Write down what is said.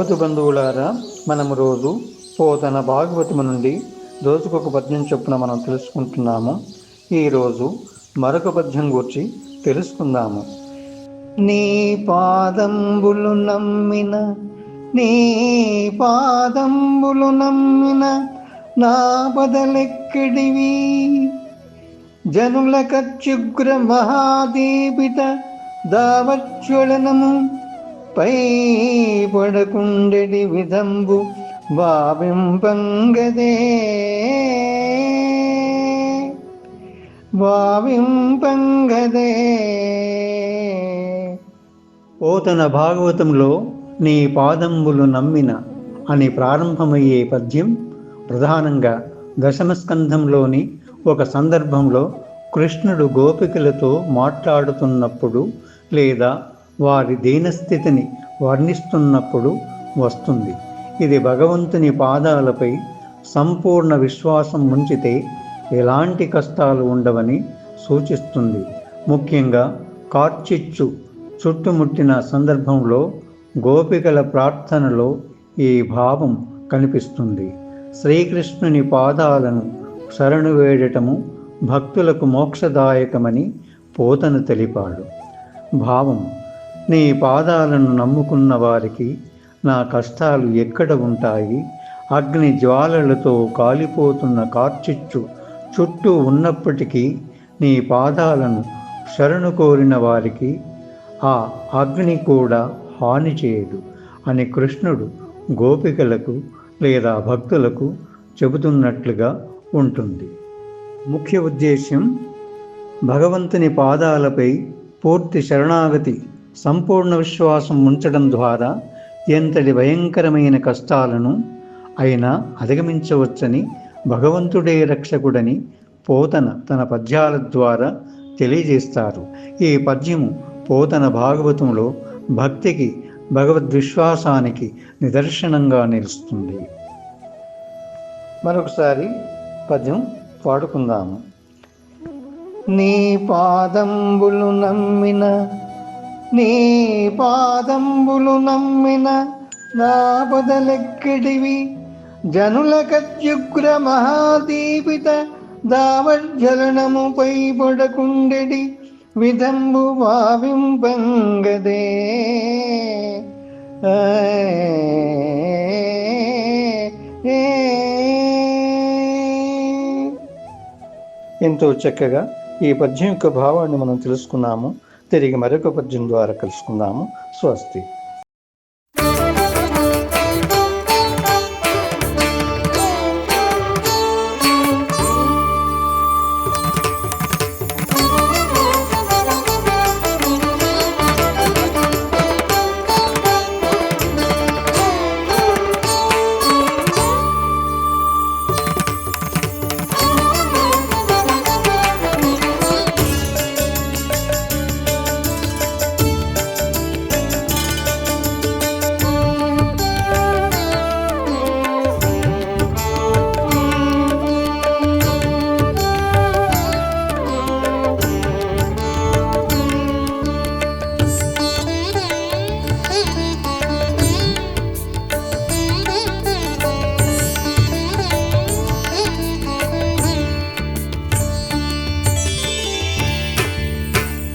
సాధు బంధువులారా, మనము రోజు పోతన భాగవతము నుండి రోజుకొక పద్యం చొప్పున మనం తెలుసుకుంటున్నాము. ఈరోజు మరొక పద్యం గురించి తెలుసుకుందాము. నీ పాదంబులు నమ్మిన నీ పాదంబులు నమ్మిన నా బదలెక్కడివి, జనుల కచ్యుగ్ర మహాదీపిత దావజ్వలనము పై పడకుండెడి విధంబు భావింపంగదే పోతన భాగవతంలో నీ పాదంబులు నమ్మిన అని ప్రారంభమయ్యే పద్యం ప్రధానంగా దశమస్కంధంలోని ఒక సందర్భంలో కృష్ణుడు గోపికలతో మాట్లాడుతున్నప్పుడు లేదా వారి దీనస్థితిని వర్ణిస్తున్నప్పుడు వస్తుంది. ఇది భగవంతుని పాదాలపై సంపూర్ణ విశ్వాసం ఉంచితే ఎలాంటి కష్టాలు ఉండవని సూచిస్తుంది. ముఖ్యంగా కార్చిచ్చు చుట్టుముట్టిన సందర్భంలో గోపికల ప్రార్థనలో ఈ భావం కనిపిస్తుంది. శ్రీకృష్ణుని పాదాలను శరణు వేడటము భక్తులకు మోక్షదాయకమని పోతన తెలిపాడు. భావం: నీ పాదాలను నమ్ముకున్న వారికి నా కష్టాలు ఎక్కడ ఉంటాయి? అగ్ని జ్వాలలతో కాలిపోతున్న కార్చిచ్చు చుట్టూ ఉన్నప్పటికీ నీ పాదాలను శరణు కోరిన వారికి ఆ అగ్ని కూడా హాని చేయదు అని కృష్ణుడు గోపికలకు లేదా భక్తులకు చెబుతున్నట్లుగా ఉంటుంది. ముఖ్య ఉద్దేశ్యం భగవంతుని పాదాలపై పూర్తి శరణాగతి, సంపూర్ణ విశ్వాసం ఉంచడం ద్వారా ఎంతటి భయంకరమైన కష్టాలను అయినా అధిగమించవచ్చని, భగవంతుడే రక్షకుడని పోతన తన పద్యాల ద్వారా తెలియజేస్తారు. ఈ పద్యము పోతన భాగవతంలో భక్తికి, భగవద్విశ్వాసానికి నిదర్శనంగా నిలుస్తుంది. మరొకసారి పద్యం పాడుకుందాము. నీ పాదంబులు నమ్మిన నీ పాదంబులు నమ్మిన నా బదలెక్కడివి, జనుల కత్యుగ్ర మహాదీపిత దావజ్జలనముపై పడకుండెడి విధంబు భావింపంగదే. ఎంతో చక్కగా ఈ పద్యం యొక్క భావాన్ని మనం తెలుసుకున్నాము. తిరిగి మరొక పద్యం ద్వారా కలుసుకుందాము. స్వస్తి.